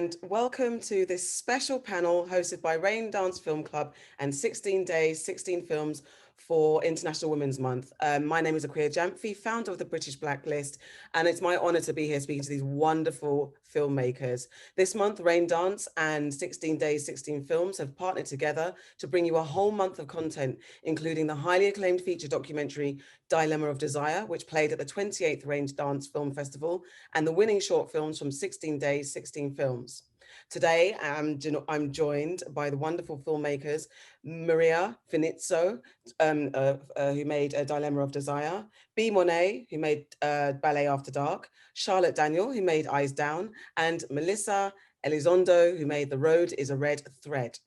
and welcome to this special panel hosted by Raindance Film Club and 16 Days, 16 Films for International Women's Month. My name is Akua Gyamfi, founder of the British Blacklist, and it's my honor to be here speaking to these wonderful filmmakers. This month, Raindance and 16 Days, 16 Films have partnered together to bring you a whole month of content, including the highly acclaimed feature documentary Dilemma of Desire, which played at the 28th Raindance Film Festival, and the winning short films from 16 Days, 16 Films. Today, I'm joined by the wonderful filmmakers, Maria Finitzo, who made A Dilemma of Desire, Monét, who made Ballet After Dark, Charlotte Daniel, who made Eyes Down, and Melissa Elizondo, who made The Road is a Red Thread.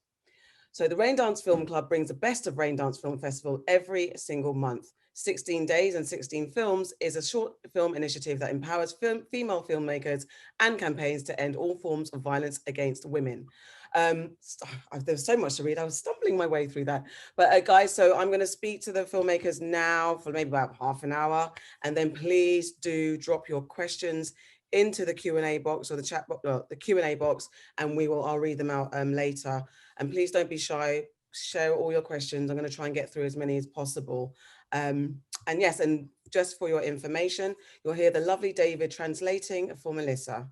So the Raindance Film Club brings the best of Raindance Film Festival every single month. 16 Days and 16 Films is a short film initiative that empowers female filmmakers and campaigns to end all forms of violence against women. There's so much to read. I was stumbling my way through that. But guys, so I'm going to speak to the filmmakers now for maybe about half an hour. And then please do drop your questions into the Q&A box or the chat box, the Q&A box, and I'll read them out later. And please don't be shy, share all your questions. I'm going to try and get through as many as possible. And yes, and just for your information, you'll hear the lovely David translating for Melissa.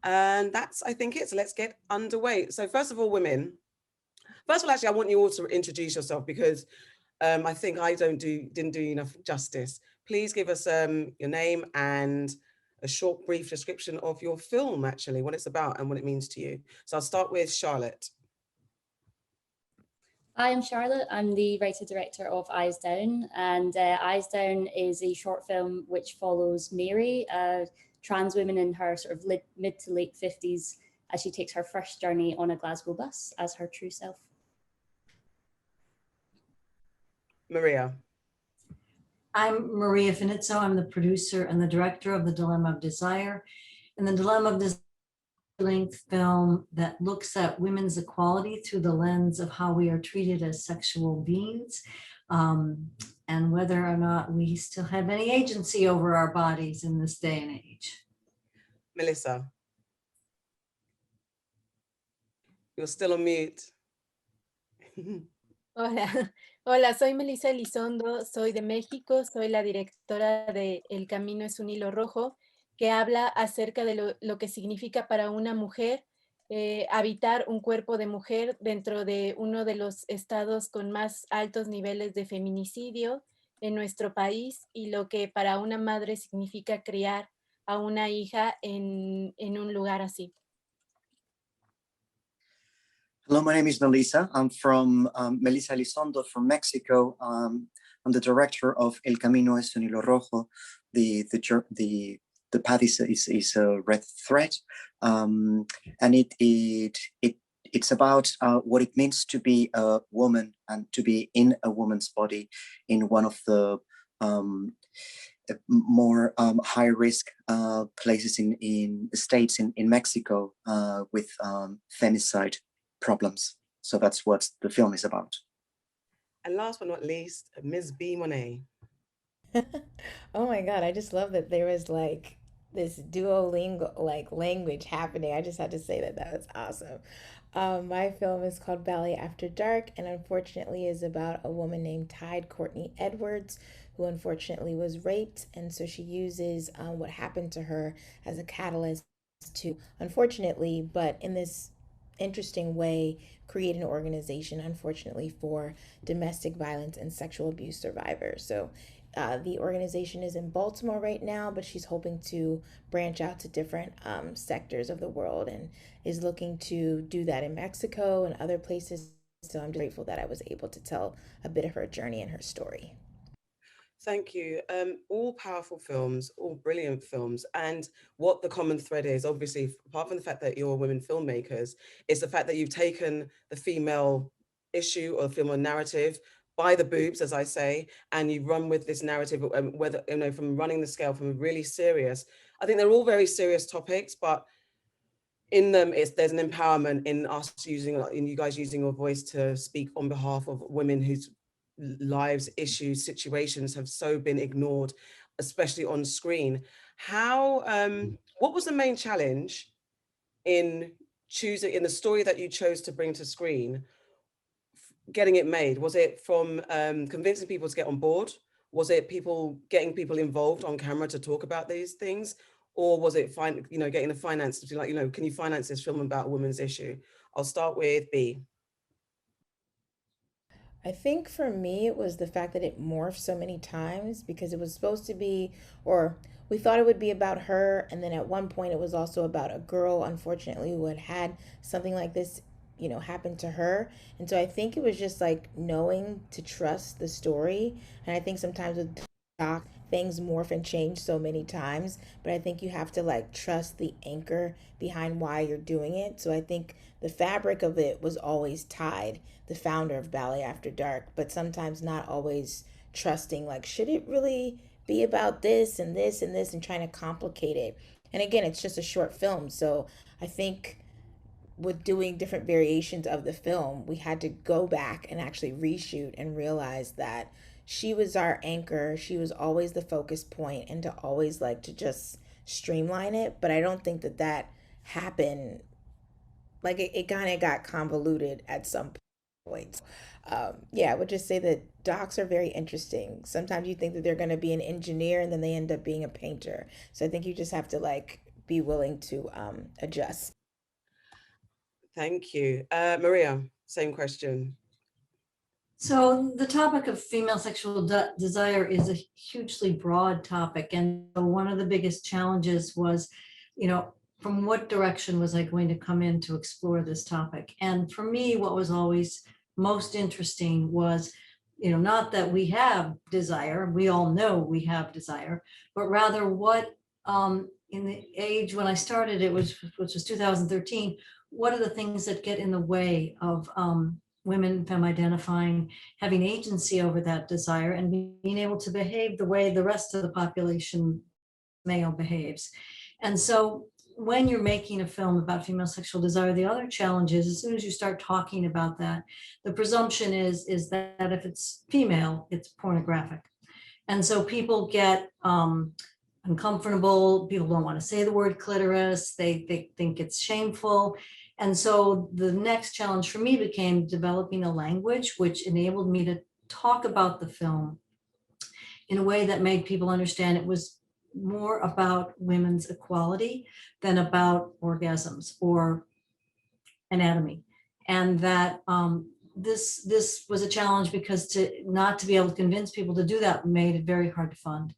And that's, I think, it. So let's get underway. So first of all, women, first of all, actually, I want you all to introduce yourself because I think I didn't do enough justice. Please give us your name and a short, brief description of your film, actually, what it's about and what it means to you. So I'll start with Charlotte. Hi, I'm Charlotte. I'm the writer-director of Eyes Down, and Eyes Down is a short film which follows Mary, a trans woman in her sort of mid to late 50s, as she takes her first journey on a Glasgow bus as her true self. Maria. I'm Maria Finitzo. I'm the producer and the director of The Dilemma of Desire. And The Dilemma of Desire length film that looks at women's equality through the lens of how we are treated as sexual beings, and whether or not we still have any agency over our bodies in this day and age. Melissa. You're still on mute. Hola, hola, soy Melissa Elizondo, soy de México, soy la directora de El Camino es un hilo rojo, que habla acerca de lo que significa para una mujer habitar un cuerpo de mujer dentro de uno de los estados con más altos niveles de feminicidio en nuestro país y lo que para una madre significa criar a una hija en un lugar así. Hello, my name is Melissa. I'm from Melissa Elizondo from Mexico. I'm the director of El Camino es un hilo rojo. The path is a red thread, and it's about what it means to be a woman and to be in a woman's body in one of the more high risk places in states in Mexico with femicide problems. So that's what the film is about. And last but not least, Ms. Monét. Oh my God, I just love that there was like this Duolingo like language happening. I just had to say that was awesome. My film is called Ballet After Dark, and unfortunately is about a woman named Tide Courtney Edwards, who unfortunately was raped, and so she uses what happened to her as a catalyst to, unfortunately, but in this interesting way, create an organization, unfortunately, for domestic violence and sexual abuse survivors. So the organization is in Baltimore right now, but she's hoping to branch out to different sectors of the world and is looking to do that in Mexico and other places. So I'm grateful that I was able to tell a bit of her journey and her story. Thank you. All powerful films, all brilliant films. And what the common thread is, obviously, apart from the fact that you're women filmmakers, is the fact that you've taken the female issue or the female narrative by the boobs, as I say, and you run with this narrative, whether, you know, from running the scale, from really serious. I think they're all very serious topics, but in them, there's an empowerment in us in you guys using your voice to speak on behalf of women whose lives, issues, situations have so been ignored, especially on screen. What was the main challenge in choosing in the story that you chose to bring to screen, getting it made? Was it from convincing people to get on board? Was it getting people involved on camera to talk about these things? Or was it getting the finance to do, like, can you finance this film about a women's issue? I'll start with B. I think for me, it was the fact that it morphed so many times because it was supposed to be, or we thought it would be about her. And then at one point, it was also about a girl, unfortunately, who had something like this, happen to her. And so I think it was just like knowing to trust the story. And I think sometimes with doc, things morph and change so many times, but I think you have to like trust the anchor behind why you're doing it. So I think the fabric of it was always tied, the founder of Ballet After Dark, but sometimes not always trusting, like, should it really be about this and this and this, and trying to complicate it. And again, it's just a short film. So I think with doing different variations of the film, we had to go back and actually reshoot and realize that she was our anchor. She was always the focus point, and to always like to just streamline it. But I don't think that happened. Like it kind of got convoluted at some point. Yeah, I would just say that docs are very interesting. Sometimes you think that they're going to be an engineer and then they end up being a painter. So I think you just have to like be willing to adjust. Thank you. Maria, same question. So the topic of female sexual desire is a hugely broad topic. And one of the biggest challenges was, from what direction was I going to come in to explore this topic? And for me, what was always most interesting was, not that we have desire, we all know we have desire, but rather what, in the age when I started, which was 2013, what are the things that get in the way of women, femme identifying, having agency over that desire and being able to behave the way the rest of the population male behaves? And so when you're making a film about female sexual desire, the other challenge is as soon as you start talking about that, the presumption is that if it's female, it's pornographic. And so people get uncomfortable. People don't want to say the word clitoris. They think it's shameful. And so the next challenge for me became developing a language which enabled me to talk about the film in a way that made people understand it was more about women's equality than about orgasms or anatomy. And that this was a challenge because not to be able to convince people to do that made it very hard to fund,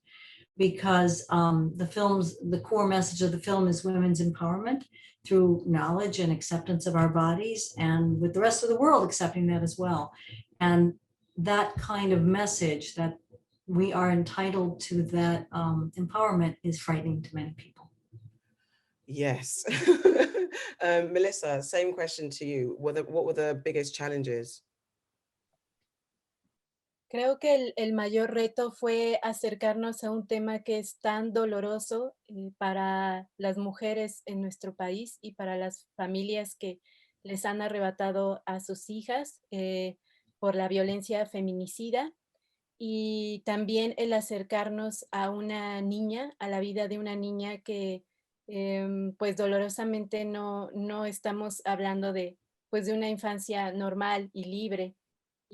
because the core message of the film is women's empowerment through knowledge and acceptance of our bodies, and with the rest of the world accepting that as well. And that kind of message that we are entitled to that empowerment is frightening to many people. Yes. Melissa, same question to you. What were the biggest challenges? Creo que el mayor reto fue acercarnos a un tema que es tan doloroso para las mujeres en nuestro país y para las familias que les han arrebatado a sus hijas por la violencia feminicida, y también el acercarnos a una niña, a la vida de una niña que pues dolorosamente no estamos hablando de una infancia normal y libre.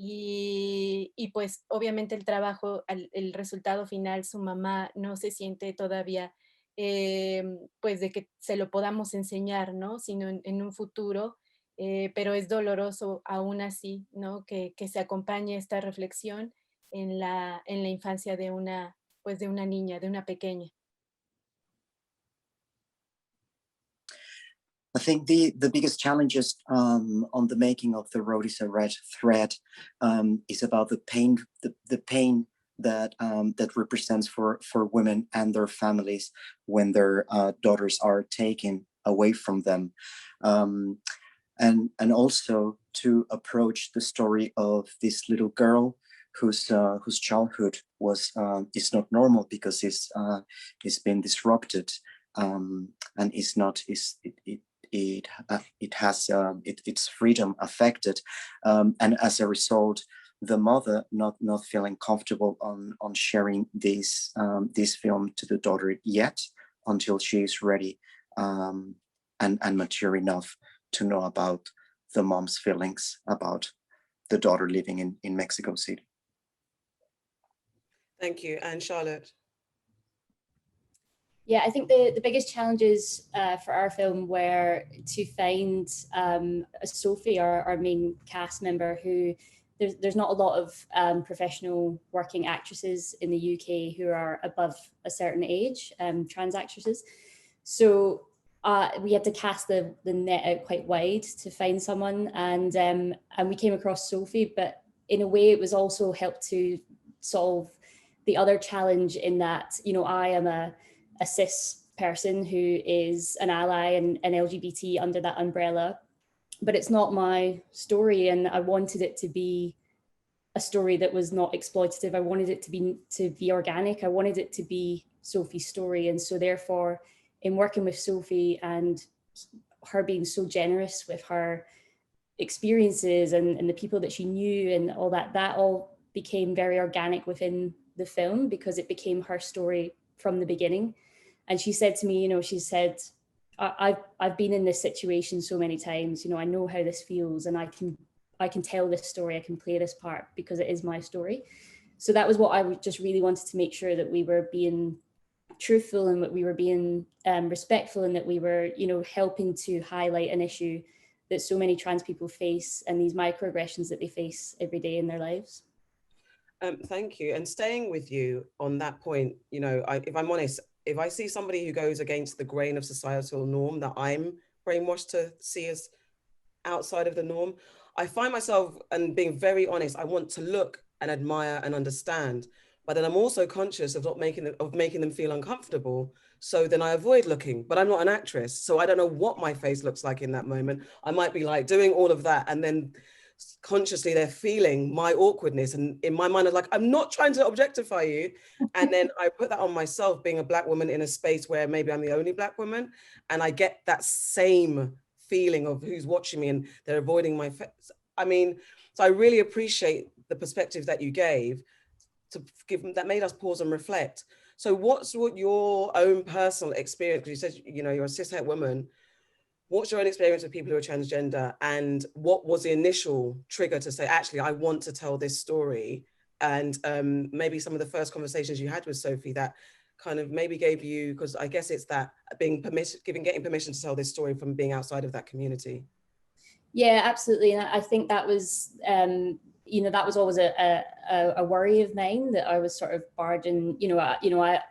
Y pues obviamente el trabajo, el resultado final, su mamá no se siente todavía pues de que se lo podamos enseñar, ¿no? Sino en un futuro, pero es doloroso aún así, ¿no? Que se acompañe esta reflexión en la infancia de una niña, de una pequeña. I think the biggest challenges on the making of The Road is a Red Thread is about the pain that that represents for women and their families when their daughters are taken away from them, and also to approach the story of this little girl whose childhood is not normal because it's been disrupted, and it has its freedom affected, and as a result, the mother not feeling comfortable on sharing this film to the daughter yet, until she is ready and mature enough to know about the mom's feelings about the daughter living in Mexico City. Thank you. And Charlotte? Yeah, I think the biggest challenges for our film were to find Sophie, our main cast member, who there's not a lot of professional working actresses in the UK who are above a certain age, trans actresses. So we had to cast the net out quite wide to find someone, and we came across Sophie, but in a way it was also helped to solve the other challenge in that, you know, I am a cis person who is an ally and an LGBT under that umbrella, but it's not my story, and I wanted it to be a story that was not exploitative. I wanted it to be organic. I wanted it to be Sophie's story, and so therefore, in working with Sophie and her being so generous with her experiences and the people that she knew and all that, that all became very organic within the film because it became her story from the beginning. And she said to me, you know, she said, I've been in this situation so many times, you know, I know how this feels, and I can tell this story, I can play this part because it is my story. So that was what I just really wanted to make sure, that we were being truthful and that we were being respectful, and that we were, you know, helping to highlight an issue that so many trans people face and these microaggressions that they face every day in their lives. Thank you. And staying with you on that point, you know, if I'm honest, if I see somebody who goes against the grain of societal norm that I'm brainwashed to see as outside of the norm, I find myself, and being very honest, I want to look and admire and understand, but then I'm also conscious of making them feel uncomfortable. So then I avoid looking, but I'm not an actress. So I don't know what my face looks like in that moment. I might be like doing all of that, and then consciously they're feeling my awkwardness, and in my mind I'm like, I'm not trying to objectify you. And then I put that on myself, being a Black woman in a space where maybe I'm the only Black woman, and I get that same feeling of who's watching me and they're avoiding my face. I mean, so I really appreciate the perspective that you gave to give that made us pause and reflect. So what's your own personal experience, because you said, you know, you're a cis-het woman, what's your own experience with people who are transgender, and what was the initial trigger to say, actually, I want to tell this story? And maybe some of the first conversations you had with Sophie that kind of maybe gave you, because I guess it's that getting permission to tell this story from being outside of that community. Yeah, absolutely. And I think that was, you know, that was always a worry of mine, that I was sort of barred in,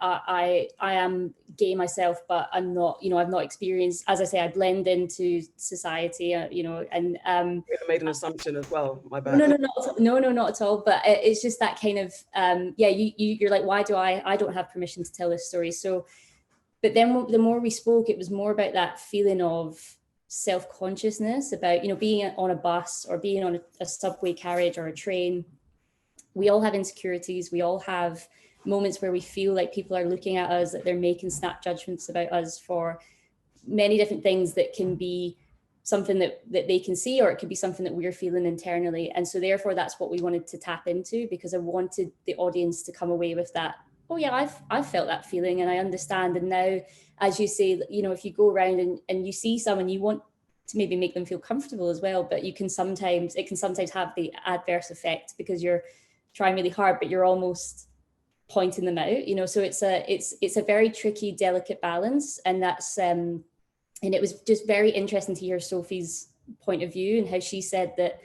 I am gay myself, but I'm not, you know, I've not experienced, as I say, I blend into society, you know, and I made an assumption as well, my bad. No, not at all. But it's just that kind of, yeah, you're like, why do I don't have permission to tell this story? So, but then the more we spoke, it was more about that feeling of self-consciousness about, you know, being on a bus or being on a subway carriage or a train. We all have insecurities. We all have moments where we feel like people are looking at us, that they're making snap judgments about us for many different things that can be something that they can see, or it could be something that we're feeling internally. And so therefore that's what we wanted to tap into, because I wanted the audience to come away with that, oh yeah, I've felt that feeling and I understand. And now, as you say, you know, if you go around and you see someone, you want to maybe make them feel comfortable as well, but it can sometimes have the adverse effect because you're trying really hard, but you're almost pointing them out, you know. So it's a very tricky, delicate balance. And that's and it was just very interesting to hear Sophie's point of view, and how she said that,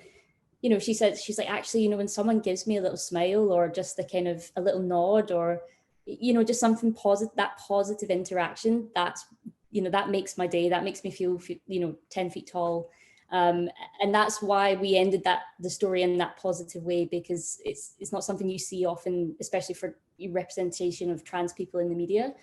you know, she's like, actually, you know, when someone gives me a little smile or just a kind of a little nod, or, you know, just something positive, that positive interaction, that's, you know, that makes my day, that makes me feel, you know, 10 feet tall. And that's why we ended the story in that positive way, because it's not something you see often, especially for representation of trans people in the media.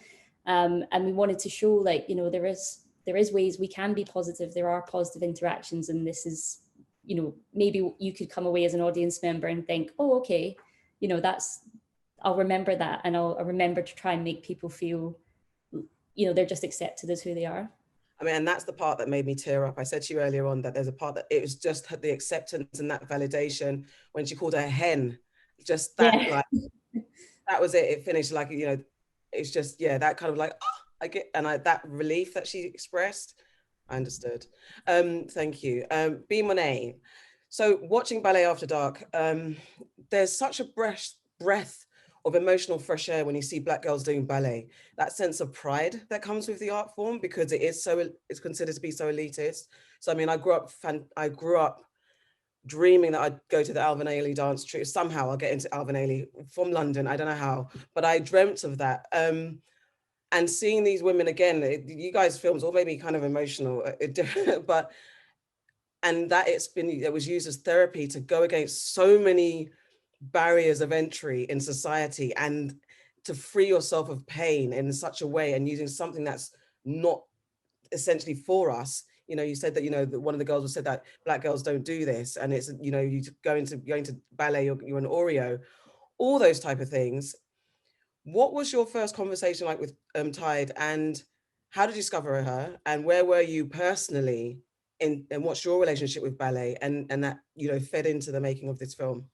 And we wanted to show, like, you know, there is ways we can be positive, there are positive interactions, and this is, you know, maybe you could come away as an audience member and think, oh, okay, you know, I'll remember that, and I'll remember to try and make people feel, you know, they're just accepted as who they are. I mean, and that's the part that made me tear up. I said to you earlier on that there's a part that it was just the acceptance and that validation when she called her hen, just that, yeah. Like, that was it. It finished like, you know, it's just, yeah, that kind of like, oh, I get, and that relief that she expressed, I understood. Thank you. B. Monét. So watching Ballet After Dark, there's such a breath of emotional fresh air when you see Black girls doing ballet. That sense of pride that comes with the art form, because it's considered to be so elitist. So I mean, I grew up dreaming that I'd go to the Alvin Ailey dance troupe. Somehow I'll get into Alvin Ailey from London. I don't know how, but I dreamt of that. And seeing these women again, you guys' films all made me kind of emotional, but and that it was used as therapy to go against so many barriers of entry in society and to free yourself of pain in such a way, and using something that's not essentially for us. You know, you said that, you know, that one of the girls said that Black girls don't do this, and it's, you know, you going to ballet, you're an Oreo, all those type of things. What was your first conversation like with Tide, and how did you discover her, and where were you personally in, and what's your relationship with ballet, and that, you know, fed into the making of this film?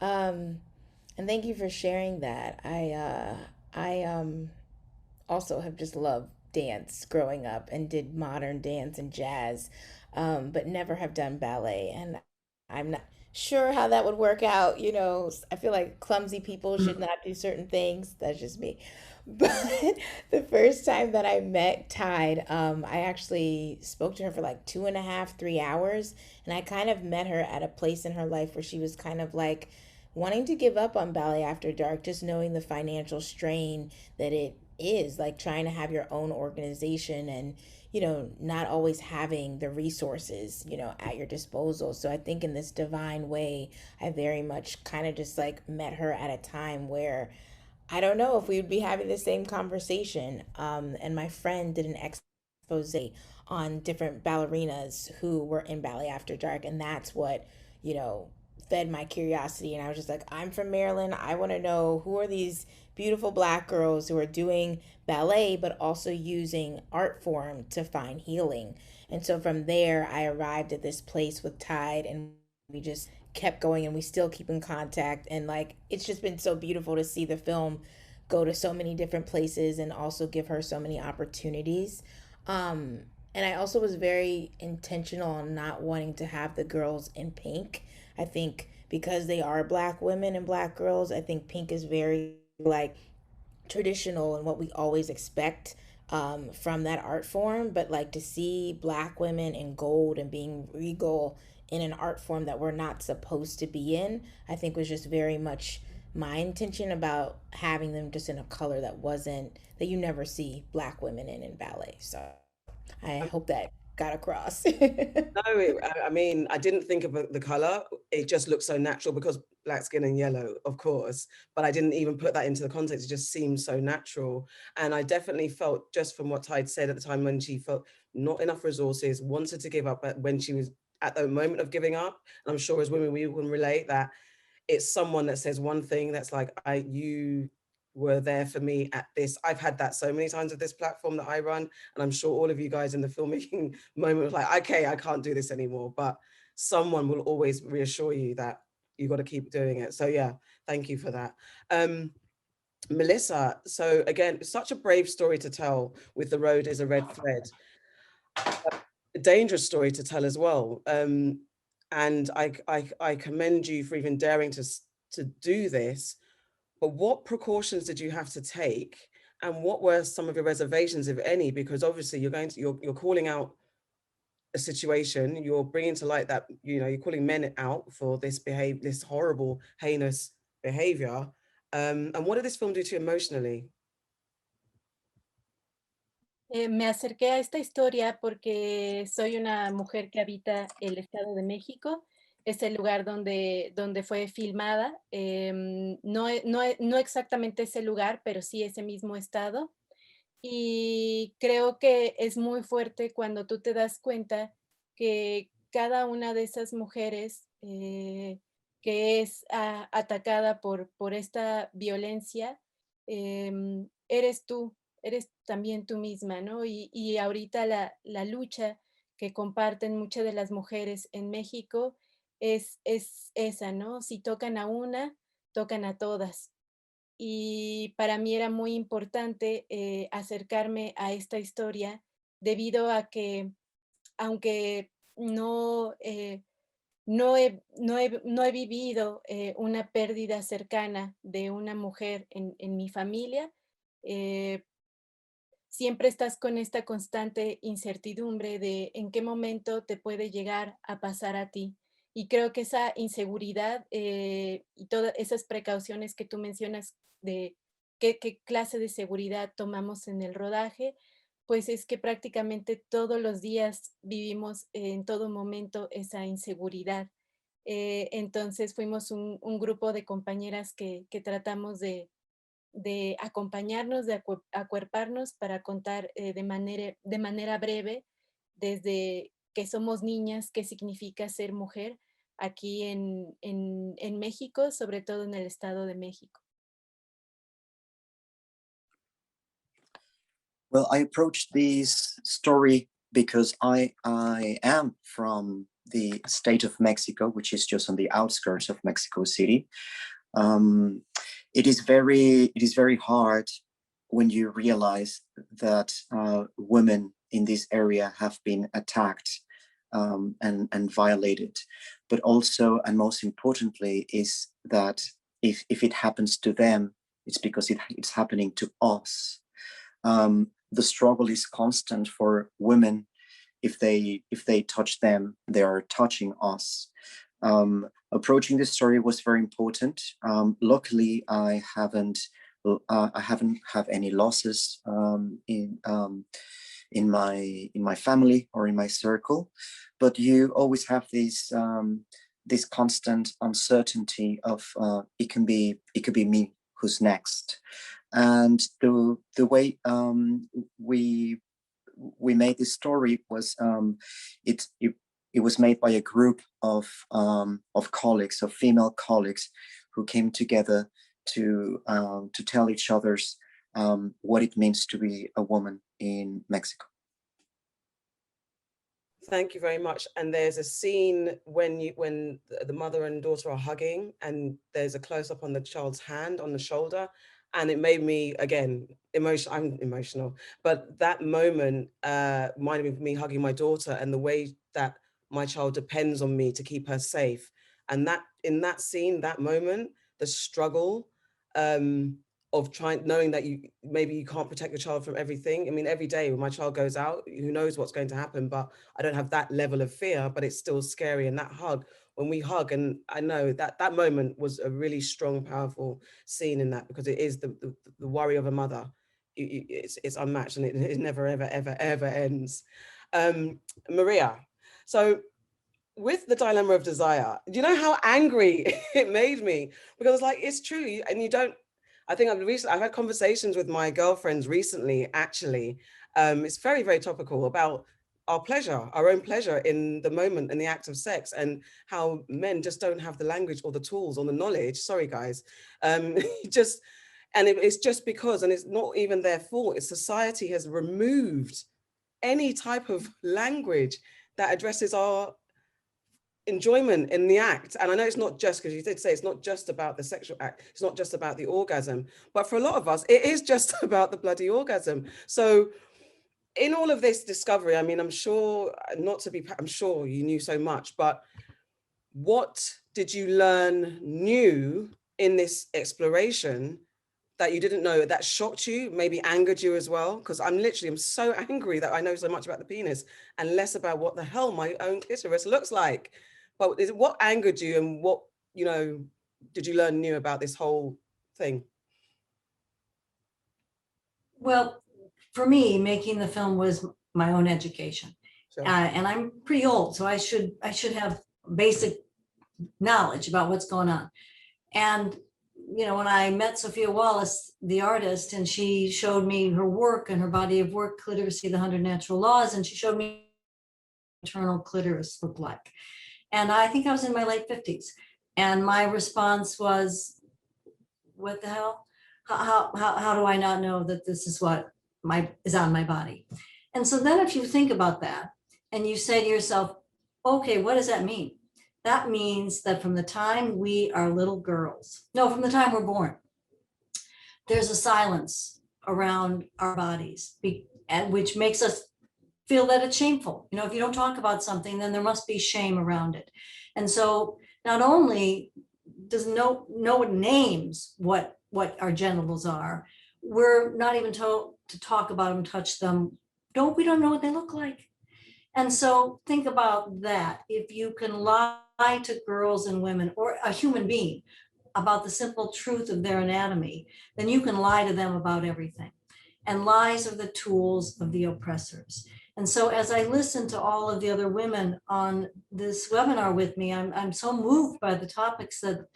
And thank you for sharing that. I also have just loved dance growing up and did modern dance and jazz, but never have done ballet. And I'm not sure how that would work out. You know, I feel like clumsy people should not do certain things. That's just me. But the first time that I met Tide, I actually spoke to her for like 2.5, 3 hours. And I kind of met her at a place in her life where she was kind of like wanting to give up on Ballet After Dark, just knowing the financial strain that it is, like trying to have your own organization and, you know, not always having the resources, you know, at your disposal. So I think in this divine way, I very much kind of just like met her at a time where I don't know if we would be having the same conversation. And my friend did an expose on different ballerinas who were in Ballet After Dark, and that's what, you know, fed my curiosity. And I was just like, I'm from Maryland. I want to know, who are these beautiful Black girls who are doing ballet but also using art form to find healing. And so from there, I arrived at this place with Tide, and we just kept going, and we still keep in contact. And like, it's just been so beautiful to see the film go to so many different places and also give her so many opportunities. And I also was very intentional on not wanting to have the girls in pink. I think because they are Black women and Black girls, I think pink is very like traditional and what we always expect from that art form. But like, to see Black women in gold and being regal in an art form that we're not supposed to be in, I think was just very much my intention about having them just in a color that wasn't, that you never see Black women in ballet. So I hope that got across. No, I mean, I didn't think of the color. It just looked so natural because Black skin and yellow, of course, but I didn't even put that into the context. It just seemed so natural. And I definitely felt, just from what Tide said at the time, when she felt not enough resources, wanted to give up, but when she was at the moment of giving up, and I'm sure as women, we can relate that it's someone that says one thing that's like, you were there for me at this. I've had that so many times with this platform that I run, and I'm sure all of you guys in the filmmaking moment was like, okay, I can't do this anymore, but someone will always reassure you that you got to keep doing it. So yeah, thank you for that. Melissa, so again, such a brave story to tell with The Road is a Red Thread. A dangerous story to tell as well. And I commend you for even daring to do this. But what precautions did you have to take, and what were some of your reservations, if any? Because obviously you're calling out a situation, you're bringing to light that, you know, you're calling men out for this horrible, heinous behavior. And what did this film do to you emotionally? Me acerqué a esta historia porque soy una mujer que habita el Estado de México. Es el lugar donde fue filmada. No exactamente ese lugar, pero sí ese mismo estado. Y creo que es muy fuerte cuando tú te das cuenta que cada una de esas mujeres que es atacada por esta violencia, eres tú, eres también tú misma, ¿no? Y ahorita la lucha que comparten muchas de las mujeres en México es esa, ¿no? Si tocan a una, tocan a todas. Y para mí era muy importante acercarme a esta historia debido a que, aunque no he vivido una pérdida cercana de una mujer en mi familia, siempre estás con esta constante incertidumbre de en qué momento te puede llegar a pasar a ti. Y creo que esa inseguridad y todas esas precauciones que tú mencionas de qué clase de seguridad tomamos en el rodaje, pues es que prácticamente todos los días vivimos en todo momento esa inseguridad. Entonces fuimos un grupo de compañeras que tratamos de acompañarnos, de acuerparnos para contar de manera breve desde que somos niñas, qué significa ser mujer aquí en México, sobre todo en el Estado de México. Well, I approached this story because I am from the state of Mexico, which is just on the outskirts of Mexico City. It is very hard when you realize that women in this area have been attacked and violated. But also, and most importantly, is that if it happens to them, it's because it's happening to us. The struggle is constant for women. If they touch them, they are touching us. Approaching this story was very important. Luckily, I haven't have any losses in my family or in my circle, but you always have this constant uncertainty of it could be me who's next. And the way we made this story was it was made by a group of colleagues, of female colleagues, who came together to tell each other's what it means to be a woman in Mexico. Thank you very much. And there's a scene when the mother and daughter are hugging, and there's a close up on the child's hand on the shoulder, and it made me again emotional. I'm emotional, but that moment reminded me of me hugging my daughter and the way that my child depends on me to keep her safe. And that in that scene, that moment, the struggle of knowing that maybe you can't protect your child from everything. I mean, every day when my child goes out, who knows what's going to happen, but I don't have that level of fear, but it's still scary. And that hug, when we hug, and I know that moment was a really strong, powerful scene in that, because it is the worry of a mother. It's unmatched, and it never, ever, ever, ever ends. Maria, so with the dilemma of desire, do you know how angry it made me? Because it's like, it's true. And you don't, I think I've had conversations with my girlfriends recently, actually. It's very, very topical about our pleasure, our own pleasure in the moment, in the act of sex, and how men just don't have the language or the tools or the knowledge. Sorry, guys. It's just because, and it's not even their fault. It's society has removed any type of language that addresses our enjoyment in the act. And I know it's not just, because you did say it's not just about the sexual act, it's not just about the orgasm, but for a lot of us it is just about the bloody orgasm. So in all of this discovery, I mean, I'm sure you knew so much, but what did you learn new in this exploration that you didn't know, that shocked you, maybe angered you as well? Because I'm so angry that I know so much about the penis and less about what the hell my own clitoris looks like. But what angered you, and what, did you learn new about this whole thing? Well, for me, making the film was my own education. Sure. And I'm pretty old, so I should have basic knowledge about what's going on. And when I met Sophia Wallace, the artist, and she showed me her work and her body of work, Cliteracy, the 100 Natural Laws, and she showed me internal clitoris looked like. And I think I was in my late 50s. And my response was, what the hell? How do I not know that this is what is on my body? And so then if you think about that and you say to yourself, okay, what does that mean? That means that from the time we are little girls, from the time we're born, there's a silence around our bodies, and which makes us feel that it's shameful. You know, if you don't talk about something, then there must be shame around it. And so not only does no one names what our genitals are, we're not even told to talk about them, touch them. We don't know what they look like. And so think about that. If you can lie to girls and women or a human being about the simple truth of their anatomy, then you can lie to them about everything. And lies are the tools of the oppressors. And so as I listen to all of the other women on this webinar with me, I'm so moved by the topics that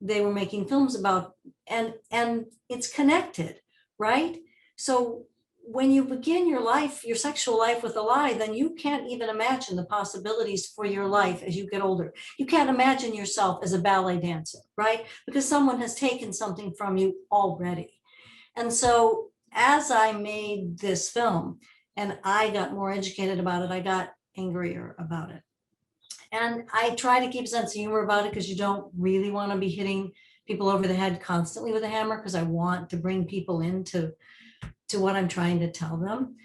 they were making films about, and it's connected, right? So when you begin your life, your sexual life with a lie, then you can't even imagine the possibilities for your life as you get older. You can't imagine yourself as a ballet dancer, right? Because someone has taken something from you already. And so as I made this film and I got more educated about it, I got angrier about it. And I try to keep a sense of humor about it because you don't really want to be hitting people over the head constantly with a hammer, because I want to bring people into what I'm trying to tell them.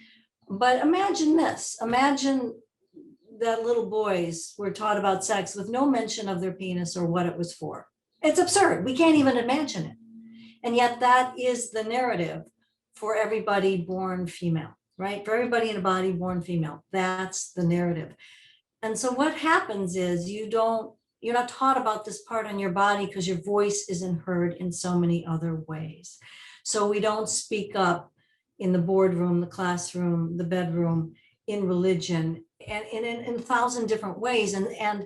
But imagine this, imagine that little boys were taught about sex with no mention of their penis or what it was for. It's absurd. We can't even imagine it. And yet that is the narrative for everybody born female, right? For everybody in a body born female, that's the narrative. And so what happens is you're not taught about this part on your body because your voice isn't heard in so many other ways. So we don't speak up in the boardroom, the classroom, the bedroom, in religion, and in 1,000 different ways. And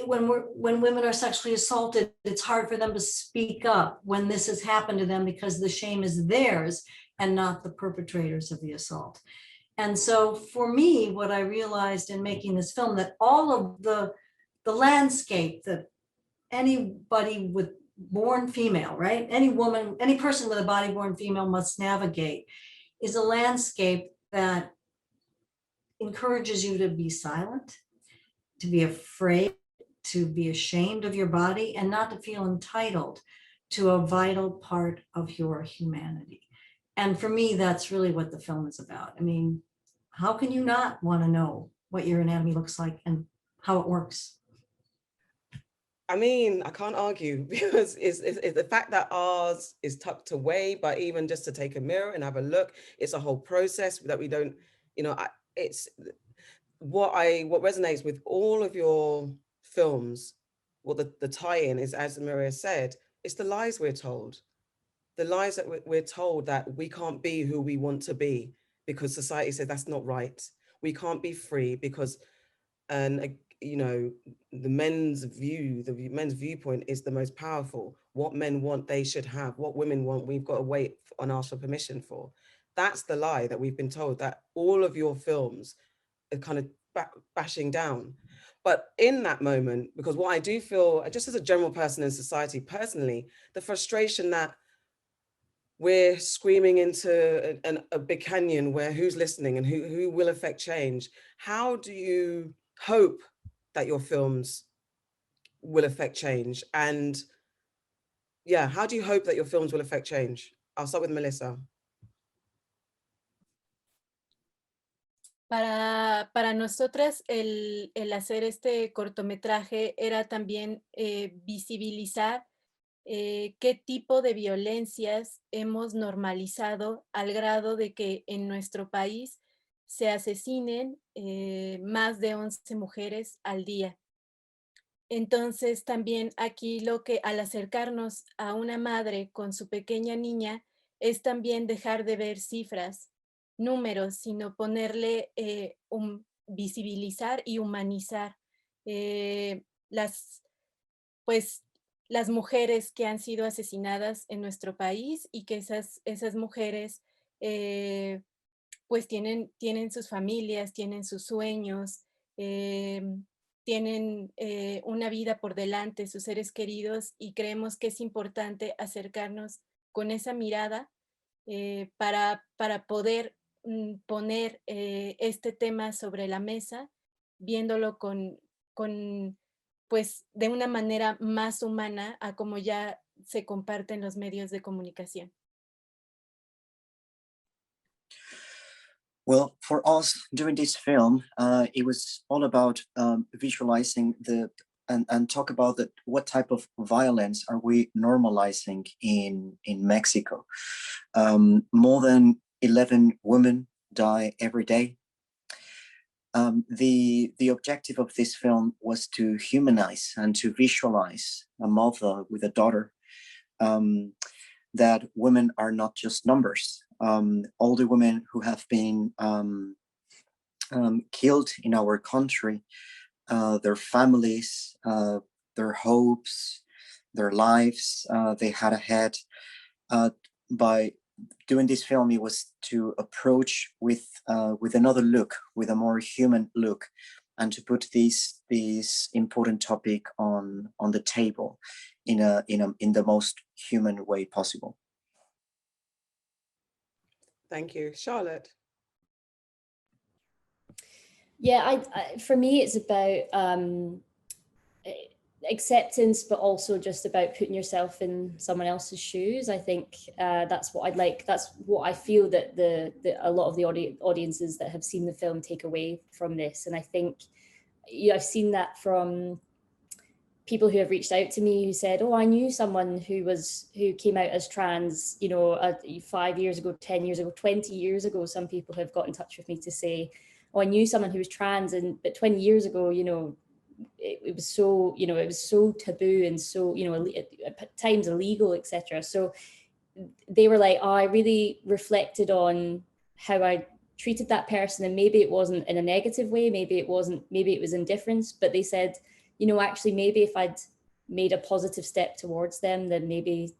when women are sexually assaulted, it's hard for them to speak up when this has happened to them because the shame is theirs and not the perpetrators of the assault. And so for me, what I realized in making this film, that all of the landscape that anybody with born female, right? Any woman, any person with a body born female must navigate is a landscape that encourages you to be silent, to be afraid, to be ashamed of your body, and not to feel entitled to a vital part of your humanity. And for me, that's really what the film is about. I mean, how can you not want to know what your anatomy looks like and how it works? I mean, I can't argue, because it's the fact that ours is tucked away, but even just to take a mirror and have a look, it's a whole process that we don't, you know, it's what resonates with all of your films. Well, the tie-in is, as Maria said, it's the lies we're told. The lies that we're told, that we can't be who we want to be because society said that's not right. We can't be free because, and you know, the men's viewpoint is the most powerful. What men want, they should have. What women want, we've got to wait and ask for permission for. That's the lie that we've been told, that all of your films are kind of bashing down. But in that moment, because what I do feel, just as a general person in society, personally, the frustration that we're screaming into a big canyon where who's listening and who will affect change. How do you hope that your films will affect change? And yeah, how do you hope that your films will affect change? I'll start with Melissa. Para nosotras el hacer este cortometraje era también visibilizar qué tipo de violencias hemos normalizado al grado de que en nuestro país se asesinen más de 11 mujeres al día. Entonces también aquí al acercarnos a una madre con su pequeña niña es también dejar de ver cifras, números, sino ponerle, visibilizar y humanizar las mujeres que han sido asesinadas en nuestro país, y que esas mujeres pues tienen sus familias, tienen sus sueños, tienen una vida por delante, sus seres queridos, y creemos que es importante acercarnos con esa mirada para poder poner este tema sobre la mesa, viéndolo pues de una manera más humana a como ya se comparte en los medios de comunicación. Well, for us doing this film, it was all about visualizing and talk about what type of violence are we normalizing in Mexico. More than 11 women die every day. The objective of this film was to humanize and to visualize a mother with a daughter, that women are not just numbers. All the women who have been killed in our country, their families, their hopes, their lives they had ahead. By doing this film, it was to approach with another look, with a more human look, and to put this important topic on the table in the most human way possible. Thank you. Charlotte? Yeah, for me, it's about acceptance, but also just about putting yourself in someone else's shoes. I think that's what I'd like. That's what I feel that a lot of the audiences that have seen the film take away from this. And I think I've seen that from people who have reached out to me who said, "Oh, I knew someone who came out as trans, 5 years ago, 10 years ago, 20 years ago." Some people have got in touch with me to say, "Oh, I knew someone who was trans, but 20 years ago, it was so taboo and so, at times illegal, etc." So they were like, "Oh, I really reflected on how I treated that person, and maybe it wasn't in a negative way, maybe it was indifference, but they said, actually, maybe if I'd made a positive step towards them, then maybe,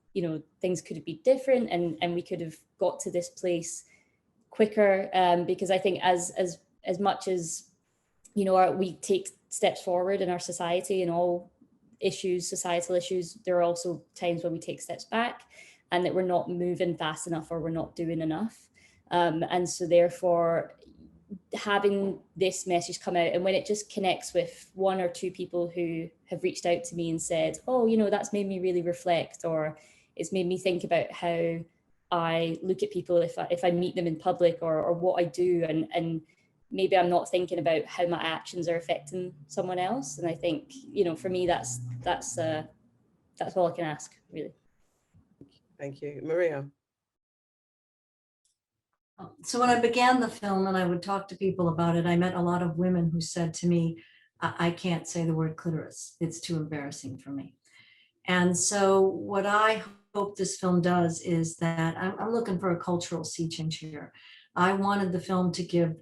things could be different, and we could have got to this place quicker." Because I think as much as, we take steps forward in our society and all societal issues, there are also times when we take steps back, and that we're not moving fast enough, or we're not doing enough. And so therefore, having this message come out, and when it just connects with one or two people who have reached out to me and said, "Oh, that's made me really reflect," or it's made me think about how I look at people if I meet them in public, or what I do, and maybe I'm not thinking about how my actions are affecting someone else. And I think, for me, that's all I can ask, really. Thank you. Maria? So when I began the film and I would talk to people about it, I met a lot of women who said to me, I can't say the word clitoris. It's too embarrassing for me. And so what I hope this film does is that I'm looking for a cultural sea change here. I wanted the film to give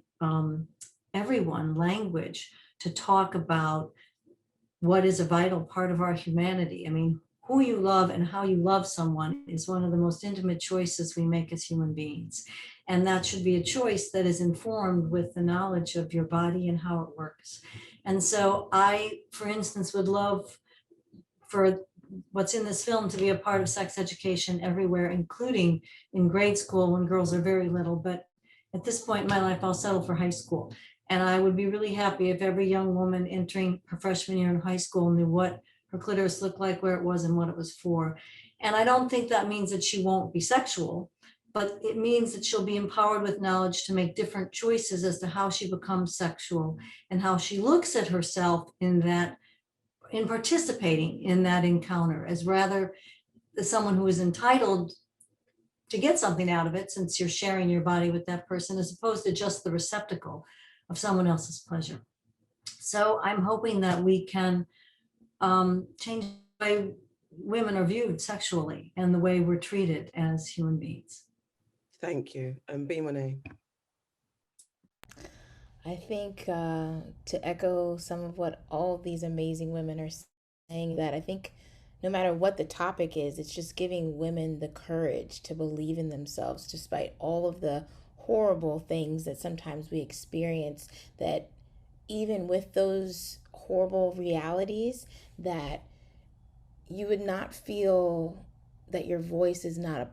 everyone language to talk about what is a vital part of our humanity. I mean, who you love and how you love someone is one of the most intimate choices we make as human beings. And that should be a choice that is informed with the knowledge of your body and how it works. And so I, for instance, would love for what's in this film to be a part of sex education everywhere, including in grade school when girls are very little. But at this point in my life, I'll settle for high school. And I would be really happy if every young woman entering her freshman year in high school knew what her clitoris looked like, where it was, and what it was for. And I don't think that means that she won't be sexual, but it means that she'll be empowered with knowledge to make different choices as to how she becomes sexual and how she looks at herself in participating in that encounter, as rather as someone who is entitled to get something out of it, since you're sharing your body with that person, as opposed to just the receptacle of someone else's pleasure. So I'm hoping that we can change the way women are viewed sexually and the way we're treated as human beings. Thank you. And Monét? I think to echo some of what all of these amazing women are saying, that I think no matter what the topic is, it's just giving women the courage to believe in themselves despite all of the horrible things that sometimes we experience, that even with those horrible realities, that you would not feel that your voice is not a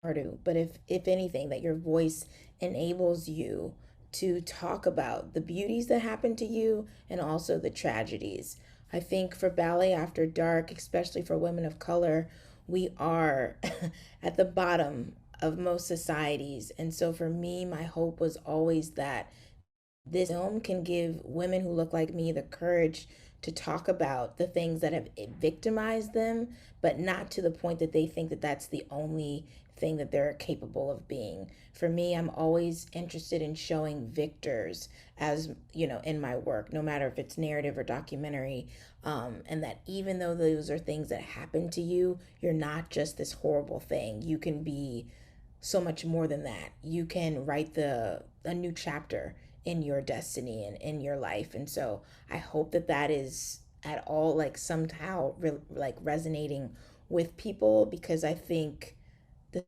part of, but if anything, that your voice enables you to talk about the beauties that happen to you and also the tragedies. I think for Ballet After Dark, especially for women of color, we are at the bottom of most societies. And so for me, my hope was always that this film can give women who look like me the courage to talk about the things that have victimized them, but not to the point that they think that that's the only thing that they're capable of being. For me, I'm always interested in showing victors as, you know, in my work, no matter if it's narrative or documentary. And that even though those are things that happen to you, you're not just this horrible thing. You can be so much more than that. You can write a new chapter in your destiny and in your life. And so I hope that that is at all like somehow like resonating with people, because I think the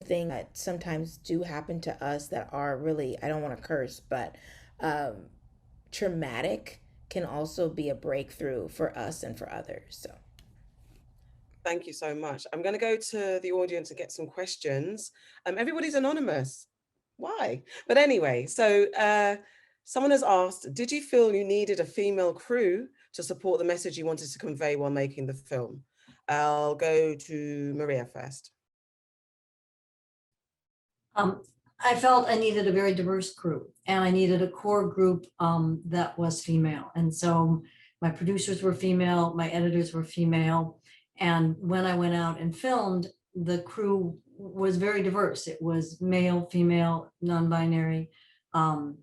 thing that sometimes do happen to us that are really, I don't want to curse, but traumatic, can also be a breakthrough for us and for others. So thank you so much. I'm going to go to the audience and get some questions. Everybody's anonymous. Why? But anyway, so someone has asked, did you feel you needed a female crew to support the message you wanted to convey while making the film? I'll go to Maria first. I felt I needed a very diverse crew, and I needed a core group that was female. And so my producers were female, my editors were female. And when I went out and filmed, the crew was very diverse. It was male, female, non-binary, and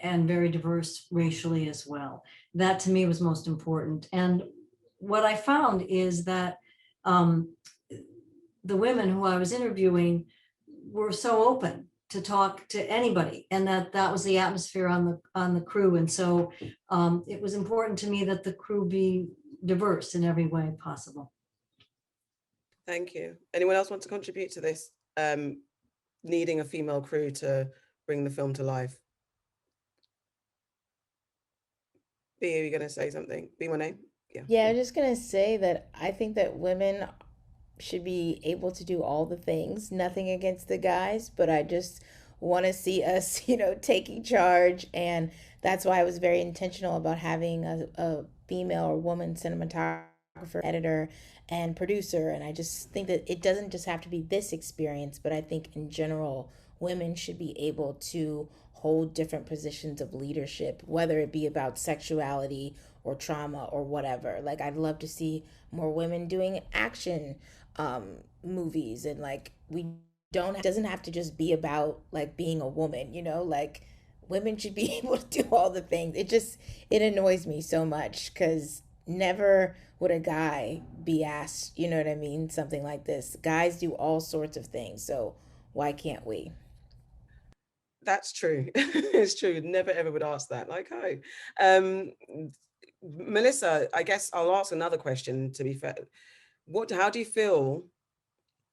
very diverse racially as well. That to me was most important. And what I found is that the women who I was interviewing were so open to talk to anybody, and that was the atmosphere on the crew. And so it was important to me that the crew be diverse in every way possible. Thank you. Anyone else want to contribute to this, needing a female crew to bring the film to life? B, are you going to say something? B, Monét? yeah, I'm just gonna say that I think that women should be able to do all the things. Nothing against the guys, but I just want to see us, you know, taking charge. And that's why I was very intentional about having a female or woman cinematographer, editor, and producer. And I just think that it doesn't just have to be this experience, but I think in general, women should be able to hold different positions of leadership, whether it be about sexuality or trauma or whatever. Like, I'd love to see more women doing action movies, and like, we don't, it doesn't have to just be about like being a woman, you know, like women should be able to do all the things. It annoys me so much because never would a guy be asked, you know what I mean, something like this. Guys do all sorts of things, so why can't we? That's true. It's true. Never ever would ask that. Like, hi. Melissa, I guess I'll ask another question, to be fair. How do you feel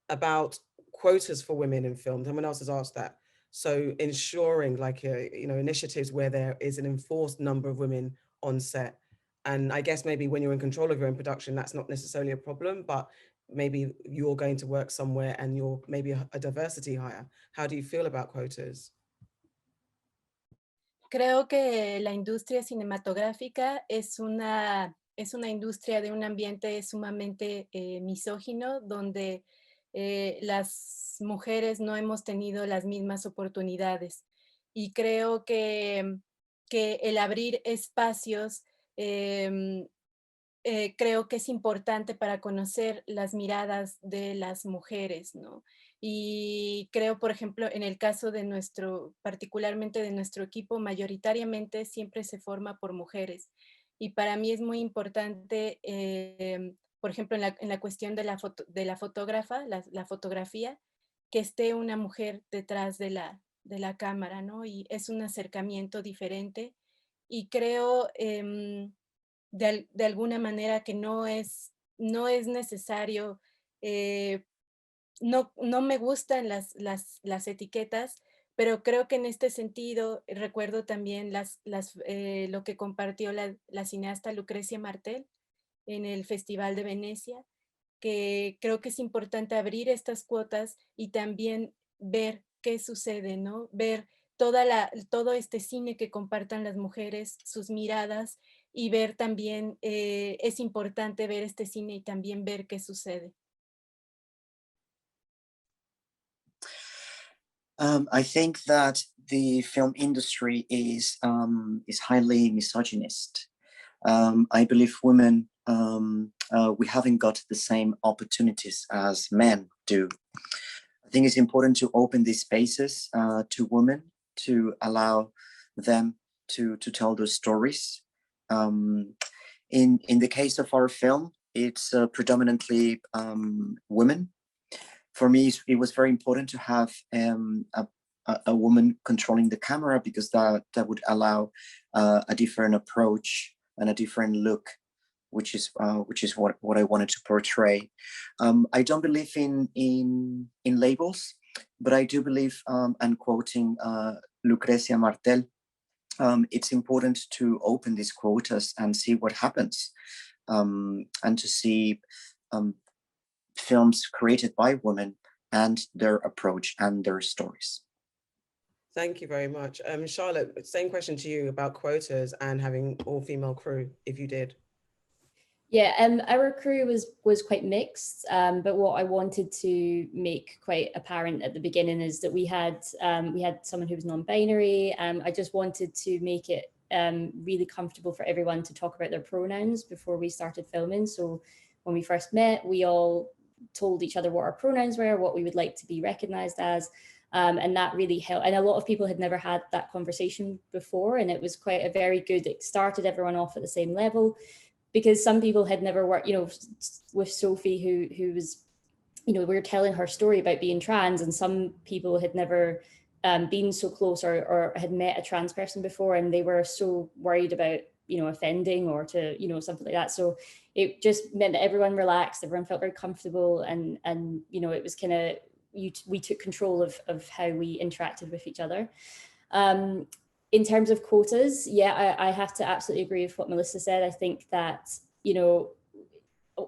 about quotas for women in film? Someone else has asked that. So ensuring like, you know, initiatives where there is an enforced number of women on set. And I guess maybe when you're in control of your own production, that's not necessarily a problem, but maybe you're going to work somewhere and you're maybe a diversity hire. How do you feel about quotas? Creo que la industria cinematográfica es una industria de un ambiente sumamente misógino, donde las mujeres no hemos tenido las mismas oportunidades. Y creo que el abrir espacios, creo que es importante para conocer las miradas de las mujeres, ¿no? Y creo, por ejemplo, en el caso de particularmente de nuestro equipo, mayoritariamente siempre se forma por mujeres. Y para mí es muy importante, por ejemplo, en la cuestión de la fotógrafa, la fotografía, que esté una mujer detrás de la cámara, ¿no? Y es un acercamiento diferente. Y creo de alguna manera que no es necesario. No me gustan las etiquetas, pero creo que en este sentido recuerdo también lo que compartió la cineasta Lucrecia Martel en el Festival de Venecia, que creo que es importante abrir estas cuotas y también ver qué sucede, ¿no? Ver todo este cine que compartan las mujeres, sus miradas, y ver también, es importante ver este cine y también ver qué sucede. I think that the film industry is highly misogynist. I believe women we haven't got the same opportunities as men do. I think it's important to open these spaces to women, to allow them to tell those stories. In the case of our film, it's predominantly women. For me, it was very important to have a woman controlling the camera, because that would allow a different approach and a different look, which is what I wanted to portray. I don't believe in labels, but I do believe, and quoting Lucrecia Martel, it's important to open these quotas and see what happens, and to see films created by women and their approach and their stories. Thank you very much. Charlotte, same question to you about quotas and having all-female crew, if you did. Yeah, our crew was quite mixed, but what I wanted to make quite apparent at the beginning is that we had someone who was non-binary. I just wanted to make it really comfortable for everyone to talk about their pronouns before we started filming. So when we first met, we all told each other what our pronouns were, what we would like to be recognized as. And that really helped. And a lot of people had never had that conversation before. And it was quite a very good, it started everyone off at the same level, because some people had never worked, with Sophie, who was, we were telling her story about being trans, and some people had never been so close or had met a trans person before, and they were so worried about, offending or to, something like that. So it just meant that everyone relaxed, everyone felt very comfortable, and it was kind of, we took control of how we interacted with each other. In terms of quotas, yeah, I have to absolutely agree with what Melissa said. I think that,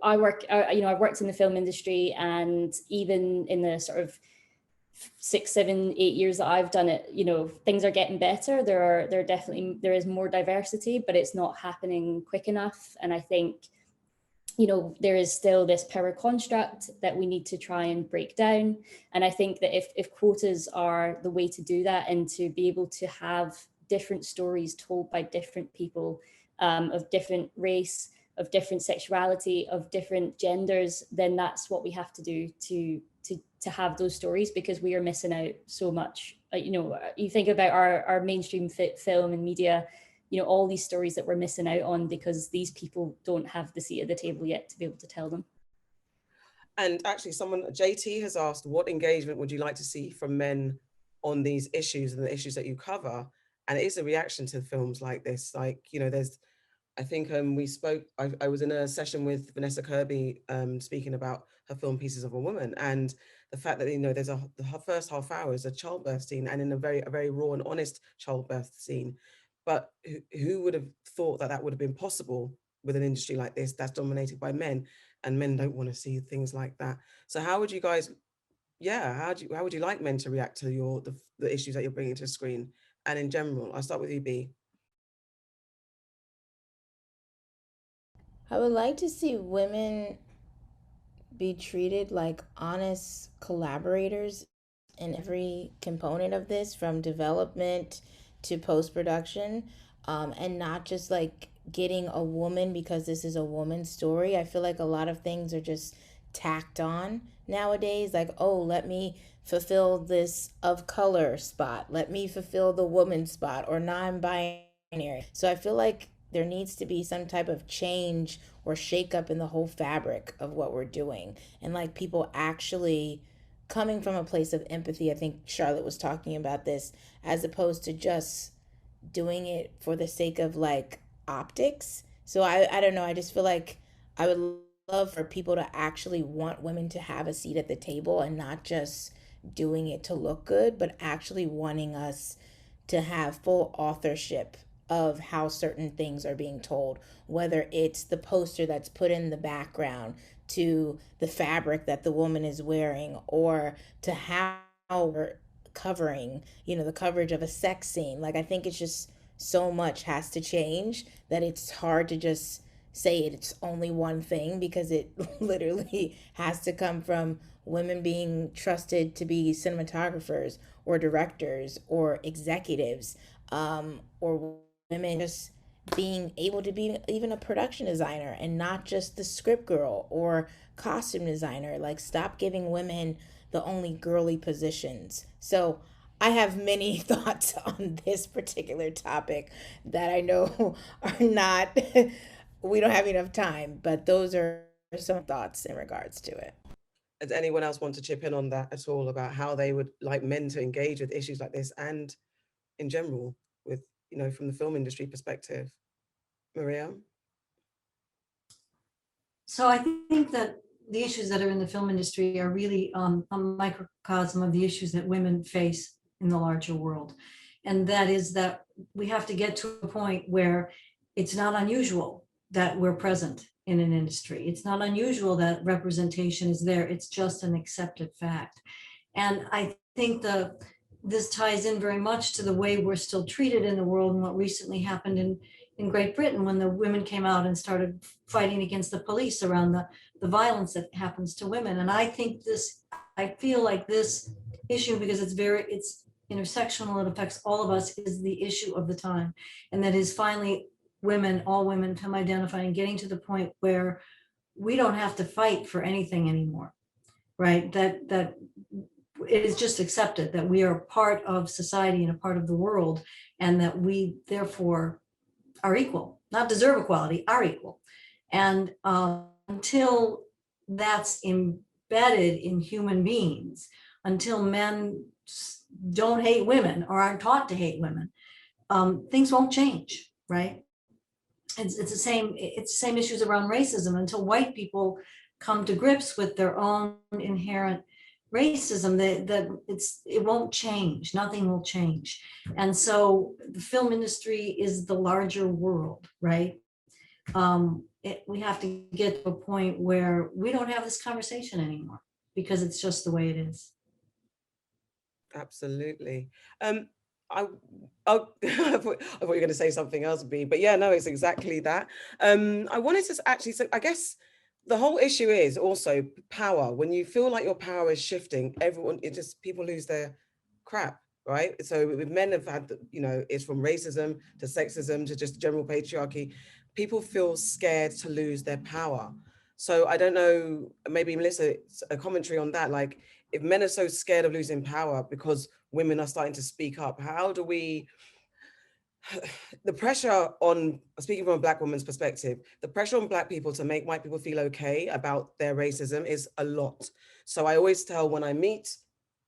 I've worked in the film industry, and even in the sort of 6, 7, 8 years that I've done it, things are getting better. There is more diversity, but it's not happening quick enough. And I think, there is still this power construct that we need to try and break down. And I think that if quotas are the way to do that, and to be able to have different stories told by different people, of different race, of different sexuality, of different genders, then that's what we have to do to have those stories, because we are missing out so much. You think about our mainstream film and media, all these stories that we're missing out on because these people don't have the seat at the table yet to be able to tell them. And actually, JT has asked, what engagement would you like to see from men on these issues and the issues that you cover? And it is a reaction to films like this. Like, I think I was in a session with Vanessa Kirby speaking about her film Pieces of a Woman, and the fact that, there's the first half hour is a childbirth scene, and in a very raw and honest childbirth scene. But who would have thought that would have been possible with an industry like this that's dominated by men, and men don't want to see things like that. So how would you guys, how would you like men to react to the issues that you're bringing to the screen? And in general, I'll start with you, B. I would like to see women be treated like honest collaborators in every component of this, from development to post-production, and not just like getting a woman because this is a woman's story. I feel like a lot of things are just tacked on nowadays, like, oh, let me fulfill this of color spot, let me fulfill the woman spot, or non-binary. So I feel like there needs to be some type of change or shake up in the whole fabric of what we're doing, and like people actually coming from a place of empathy. I think Charlotte was talking about this, as opposed to just doing it for the sake of like optics. So I don't know, I just feel like I would love for people to actually want women to have a seat at the table, and not just doing it to look good, but actually wanting us to have full authorship of how certain things are being told, whether it's the poster that's put in the background, to the fabric that the woman is wearing, or to how we're covering, the coverage of a sex scene. Like, I think it's just so much has to change that it's hard to just say it's only one thing, because it literally has to come from women being trusted to be cinematographers or directors or executives, or women just being able to be even a production designer and not just the script girl or costume designer. Like, stop giving women the only girly positions. So I have many thoughts on this particular topic that I know are not, we don't have enough time, but those are some thoughts in regards to it. Does anyone else want to chip in on that at all, about how they would like men to engage with issues like this, and in general with, you know, from the film industry perspective? Maria? So I think that the issues that are in the film industry are really a microcosm of the issues that women face in the larger world. And that is that we have to get to a point where it's not unusual that we're present in an industry. It's not unusual that representation is there. It's just an accepted fact. And I think this ties in very much to the way we're still treated in the world, and what recently happened in Great Britain when the women came out and started fighting against the police around the violence that happens to women. And I feel like this issue, because it's intersectional, it affects all of us, is the issue of the time. And that is finally all women come identifying, getting to the point where we don't have to fight for anything anymore, right? That it is just accepted that we are part of society and a part of the world, and that we therefore are equal, not deserve equality, are equal. And until that's embedded in human beings, until men don't hate women or aren't taught to hate women, things won't change, right? It's the same issues around racism. Until white people come to grips with their own inherent racism, that it won't change. Nothing will change. And so the film industry is the larger world, right? We have to get to a point where we don't have this conversation anymore, because it's just the way it is. Absolutely. I thought you were going to say something else, B, but yeah, no, it's exactly that. I wanted to actually say, I guess the whole issue is also power. When you feel like your power is shifting, people lose their crap, right? So with men have had, you know, it's from racism to sexism to just general patriarchy. People feel scared to lose their power. So I don't know, maybe Melissa, a commentary on that, like, if men are so scared of losing power because women are starting to speak up, how do we, the pressure on, speaking from a Black woman's perspective, the pressure on Black people to make white people feel okay about their racism is a lot. So I always tell, when I meet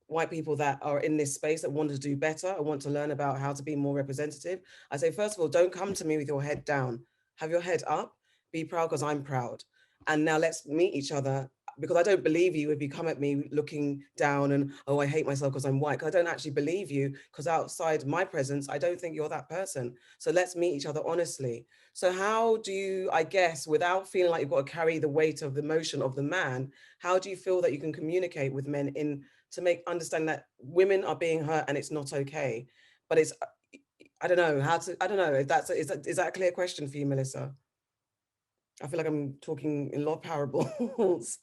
white people that are in this space that want to do better, I want to learn about how to be more representative, I say, first of all, don't come to me with your head down. Have your head up, be proud because I'm proud. And now let's meet each other, because I don't believe you if you come at me looking down and, oh, I hate myself because I'm white. I don't actually believe you, because outside my presence, I don't think you're that person. So let's meet each other honestly. So how do you, I guess, without feeling like you've got to carry the weight of the emotion of the man, how do you feel that you can communicate with men to understand that women are being hurt and it's not okay? But it's, I don't know is that a clear question for you, Melissa? I feel like I'm talking in a lot of parables.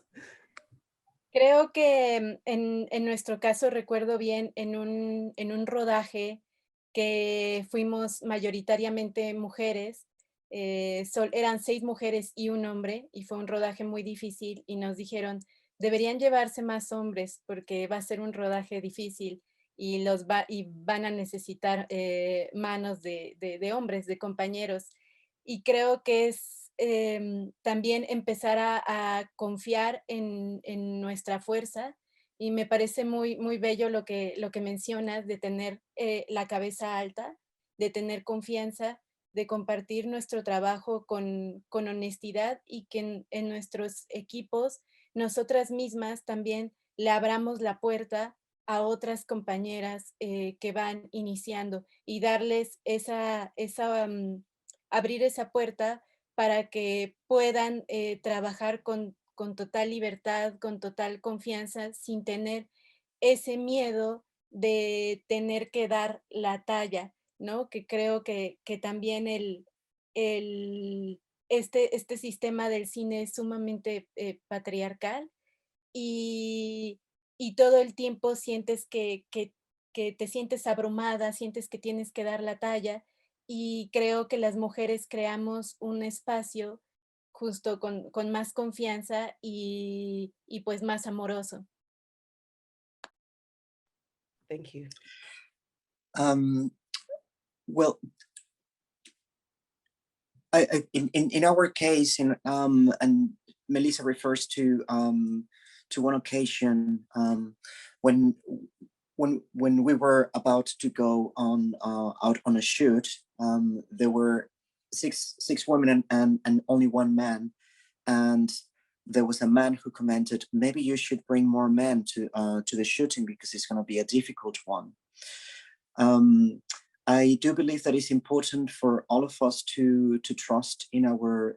Creo que en nuestro caso recuerdo bien en un rodaje que fuimos mayoritariamente mujeres, eran 6 mujeres y un hombre, y fue un rodaje muy difícil, y nos dijeron, deberían llevarse más hombres porque va a ser un rodaje difícil y van a necesitar manos de hombres, de compañeros. Y creo que es también empezar a confiar en nuestra fuerza, y me parece muy, muy bello lo que mencionas, de tener la cabeza alta, de tener confianza, de compartir nuestro trabajo con honestidad, y que en nuestros equipos nosotras mismas también le abramos la puerta a otras compañeras que van iniciando, y darles abrir esa puerta para que puedan trabajar con total libertad, con total confianza, sin tener ese miedo de tener que dar la talla, ¿no? Que creo que también este sistema del cine es sumamente patriarcal, y todo el tiempo sientes que te sientes abrumada, sientes que tienes que dar la talla, y creo que las mujeres creamos un espacio justo con más confianza y pues más amoroso. Thank you. Well, in our case, and Melissa refers to one occasion when we were about to go on out on a shoot. There were six women and only one man, and there was a man who commented, maybe you should bring more men to the shooting because it's going to be a difficult one. I do believe that it's important for all of us to trust in our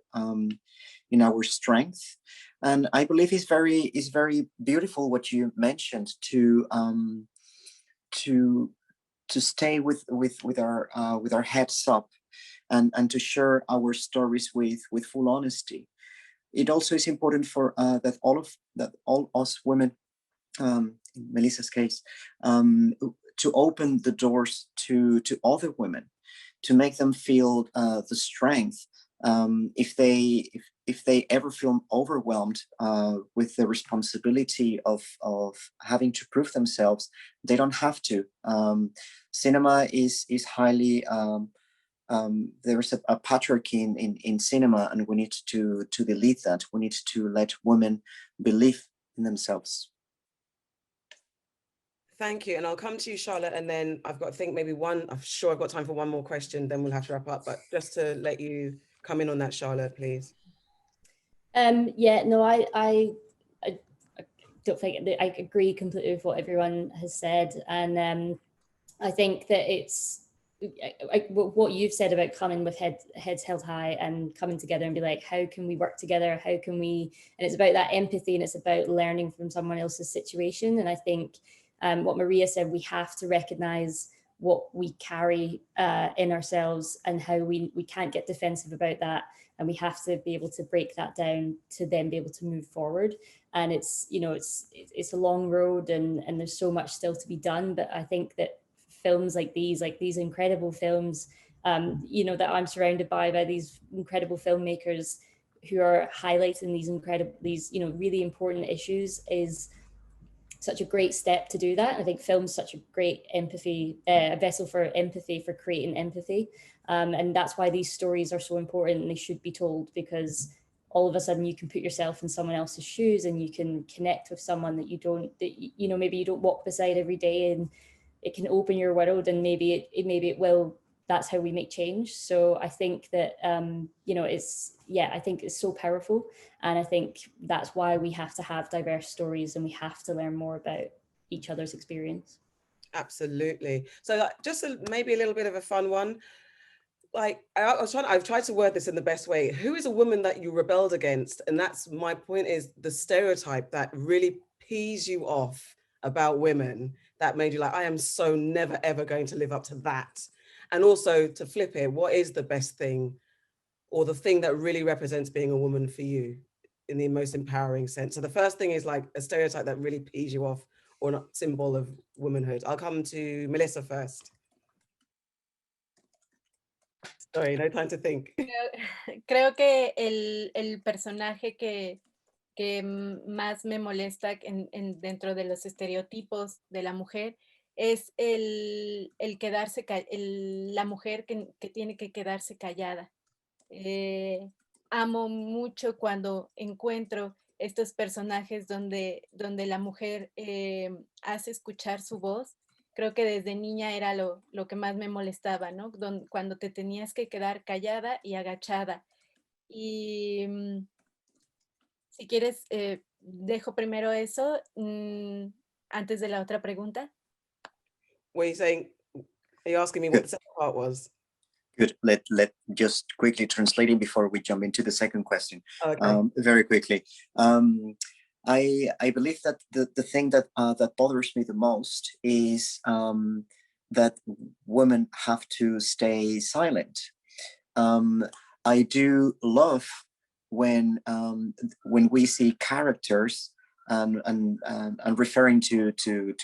strength, and I believe it's very beautiful what you mentioned to stay with our heads up and to share our stories with full honesty. It also is important for that all us women, in Melissa's case, to open the doors to other women, to make them feel the strength. If they ever feel overwhelmed with the responsibility of having to prove themselves, they don't have to. Cinema is highly there is a patriarchy in cinema, and we need to delete that. We need to let women believe in themselves. Thank you. And I'll come to you, Charlotte, and then I've got to think maybe I'm sure I've got time for one more question, then we'll have to wrap up. But just to let you come in on that, Charlotte, please. Yeah, no, I don't think I agree completely with what everyone has said. And I think that it's what you've said about coming with heads held high and coming together and be like, how can we work together? How can we? And it's about that empathy, and it's about learning from someone else's situation. And I think what Maria said, we have to recognize what we carry in ourselves and how we can't get defensive about that. And we have to be able to break that down to then be able to move forward. And it's, you know, it's a long road, and there's so much still to be done. But I think that films like these incredible films, you know, that I'm surrounded by these incredible filmmakers who are highlighting these, you know, really important issues, is such a great step to do that. I think film's such a great empathy, a vessel for empathy, for creating empathy. And that's why these stories are so important, and they should be told, because all of a sudden you can put yourself in someone else's shoes, and you can connect with someone that you know, maybe you don't walk beside every day, and it can open your world, and maybe it will. That's how we make change. So I think that, you know, I think it's so powerful. And I think that's why we have to have diverse stories, and we have to learn more about each other's experience. Absolutely. So just maybe a little bit of a fun one. Like I've tried to word this in the best way. Who is a woman that you rebelled against? And that's my point, is the stereotype that really pees you off about women, that made you like, I am so never ever going to live up to that. And also to flip it, what is the best thing, or the thing that really represents being a woman for you in the most empowering sense? So the first thing is like a stereotype that really pees you off, or a symbol of womanhood. I'll come to Melissa first. Sorry, no time to think. Creo que el personaje que más me molesta dentro de los estereotipos de la mujer es el quedarse, la mujer que tiene que quedarse callada. Amo mucho cuando encuentro estos personajes donde la mujer hace escuchar su voz. Creo que desde niña era lo que más me molestaba, ¿no? Cuando te tenías que quedar callada y agachada. Y si quieres, dejo primero eso antes de la otra pregunta. What are you saying? Are you asking me what the second part was? Good. Let just quickly translating before we jump into the second question. Okay. Very quickly. I believe that the thing that bothers me the most is that women have to stay silent. I do love when we see characters and referring to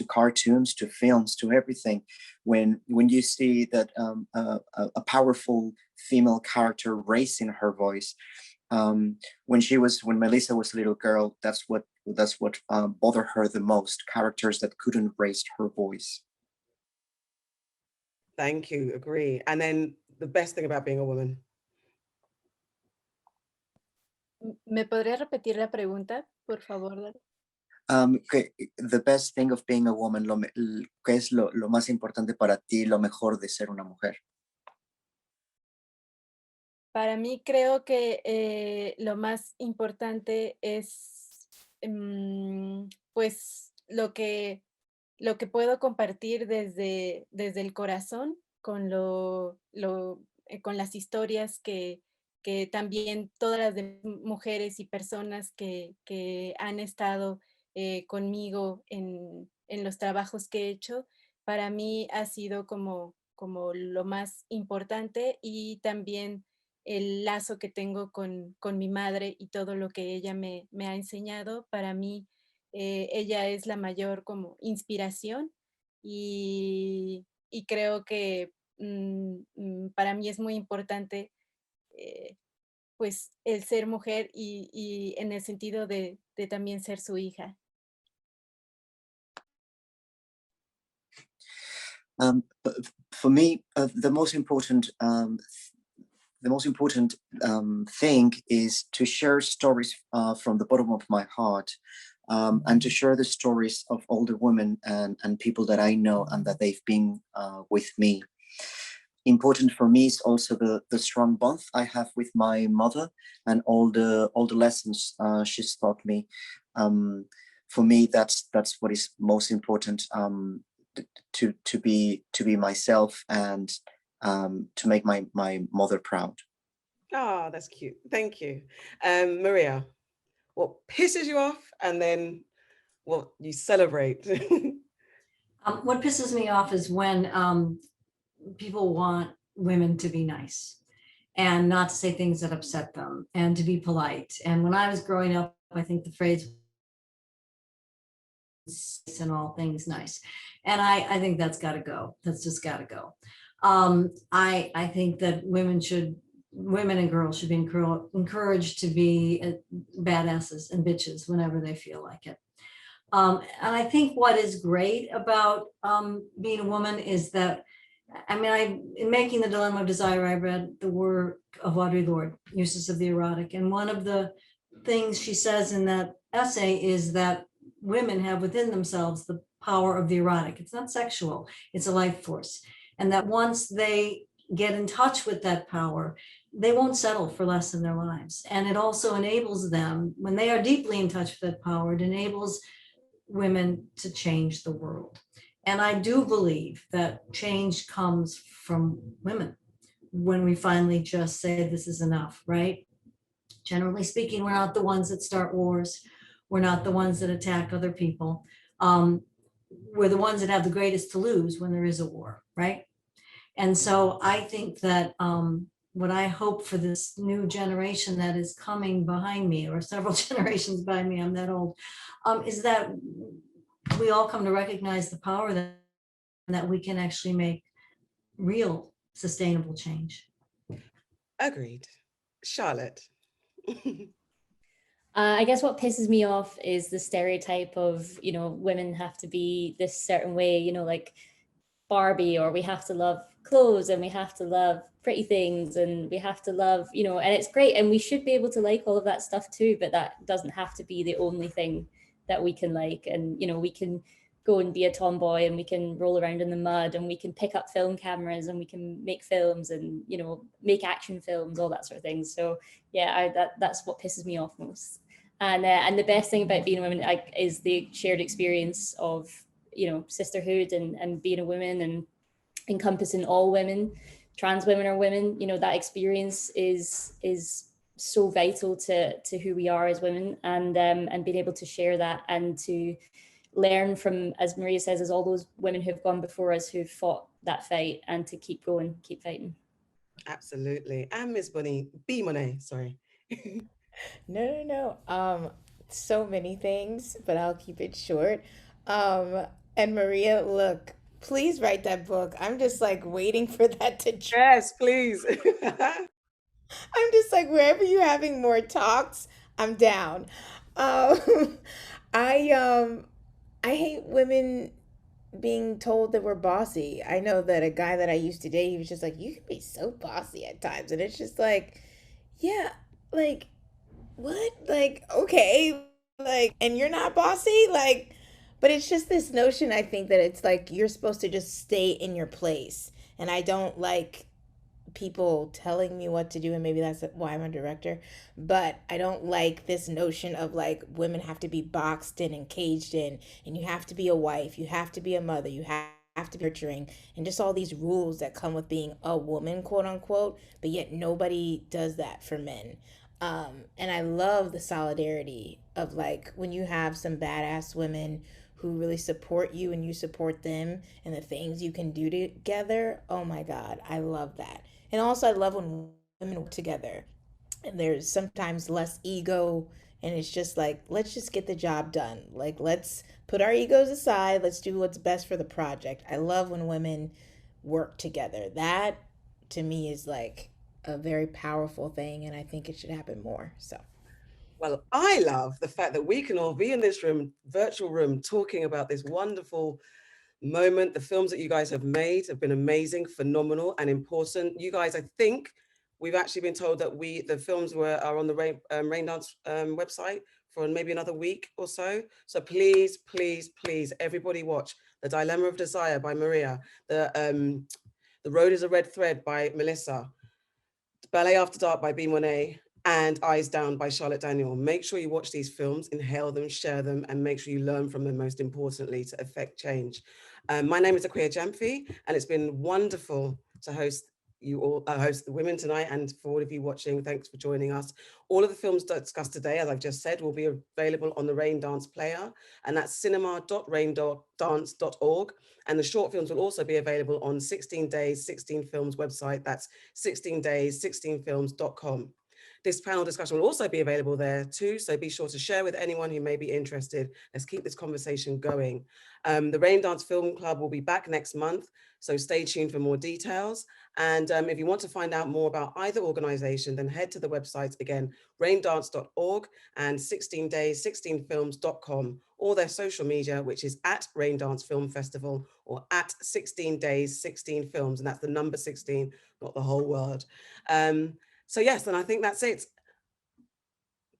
cartoons, to films, to everything. When you see that a powerful female character raising her voice, when Melissa was a little girl, that's what bothered her the most. Characters that couldn't raise her voice. Thank you. Agree. And then the best thing about being a woman. ¿Me podría repetir la pregunta, por favor? The best thing of being a woman, ¿qué es lo más importante para ti, lo mejor de ser una mujer? Para mí creo que lo más importante es pues lo que puedo compartir desde el corazón con con las historias que también todas las mujeres y personas que han estado conmigo en los trabajos que he hecho, para mí ha sido como lo más importante, y también el lazo que tengo con mi madre y todo lo que ella me ha enseñado. Para mí, ella es la mayor como inspiración, y creo que para mí es muy importante pues el ser mujer y en el sentido de también ser su hija. For me, the most important thing is to share stories from the bottom of my heart, and to share the stories of older women and people that I know and that they've been with me. Important for me is also the strong bond I have with my mother and all the lessons she's taught me. For me, that's what is most important, to be myself and to make my mother proud. Oh, that's cute. Thank you. Maria, what pisses you off and then what you celebrate? What pisses me off is when people want women to be nice and not to say things that upset them and to be polite. And when I was growing up, I think the phrase and all things nice. And I think that's got to go. That's just got to go. I think that women and girls should be encouraged to be badasses and bitches whenever they feel like it. And I think what is great about being a woman is that, in making The Dilemma of Desire, I read the work of Audre Lorde, Uses of the Erotic. And one of the things she says in that essay is that women have within themselves the power of the erotic. It's not sexual, it's a life force. And that once they get in touch with that power, they won't settle for less in their lives. And it also enables them, when they are deeply in touch with that power, it enables women to change the world. And I do believe that change comes from women when we finally just say this is enough, right? Generally speaking, we're not the ones that start wars. We're not the ones that attack other people. We're the ones that have the greatest to lose when there is a war, right? And so I think that what I hope for this new generation that is coming behind me, or several generations behind me, I'm that old, is that we all come to recognize the power that we can actually make real sustainable change. Agreed. Charlotte. I guess what pisses me off is the stereotype of, women have to be this certain way, like Barbie, or we have to love clothes and we have to love pretty things and we have to love, and it's great. And we should be able to like all of that stuff too, but that doesn't have to be the only thing that we can like. And, we can go and be a tomboy and we can roll around in the mud and we can pick up film cameras and we can make films and, make action films, all that sort of thing. So yeah, that's what pisses me off most. And the best thing about being a woman is the shared experience of, sisterhood and being a woman and encompassing all women. Trans women are women, that experience is so vital to who we are as women, and being able to share that and to learn from, as Maria says, as all those women who've gone before us who've fought that fight, and to keep going, keep fighting. Absolutely. And Miss Monét, sorry. No. so many things, but I'll keep it short. And Maria, look, please write that book. I'm just like waiting for that to drop. Yes, please. I'm just like wherever you're having more talks, I'm down. Um, I um, I hate women being told that we're bossy. I know that a guy that I used to date, he was just like, you can be so bossy at times, and it's just like, yeah, like what? Like okay, like, and you're not bossy, like. But it's just this notion. I think that it's like you're supposed to just stay in your place, and I don't like people telling me what to do, and maybe that's why I'm a director, but I don't like this notion of like women have to be boxed in and caged in, and you have to be a wife, you have to be a mother, you have to be nurturing, and just all these rules that come with being a woman, quote unquote, but yet nobody does that for men. And I love the solidarity of like when you have some badass women who really support you and you support them and the things you can do together. Oh my God, I love that. And also, I love when women work together and there's sometimes less ego, and it's just like, let's just get the job done. Like, let's put our egos aside, let's do what's best for the project. I love when women work together. That to me is like a very powerful thing, and I think it should happen more. So. Well, I love the fact that we can all be in this room, virtual room, talking about this wonderful moment. The films that you guys have made have been amazing, phenomenal, and important. You guys, I think we've actually been told that the films are on the Raindance website for maybe another week or so. So please, please, please, everybody watch The Dilemma of Desire by Maria, The Road is a Red Thread by Melissa, Ballet After Dark by Monét, and Eyes Down by Charlotte Daniel. Make sure you watch these films, inhale them, share them, and make sure you learn from them, most importantly, to affect change. My name is Akua Gyamfi, and it's been wonderful to host you all, host the women tonight, and for all of you watching, thanks for joining us. All of the films discussed today, as I've just said, will be available on the Raindance player, and that's cinema.raindance.org. And the short films will also be available on 16 Days, 16 Films website. That's 16days16films.com. This panel discussion will also be available there too, so be sure to share with anyone who may be interested. Let's keep this conversation going. The Raindance Film Club will be back next month, so stay tuned for more details. And if you want to find out more about either organization, then head to the website again, raindance.org and 16days16films.com, or their social media, which is at Raindance Film Festival or at 16 Days 16 Films, and that's the number 16, not the whole word. So yes, and I think that's it.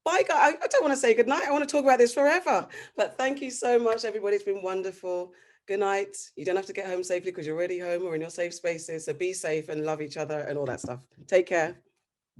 Bye, guys. I don't want to say goodnight. I want to talk about this forever. But thank you so much, everybody. It's been wonderful. Good night. You don't have to get home safely because you're already home or in your safe spaces. So be safe and love each other and all that stuff. Take care.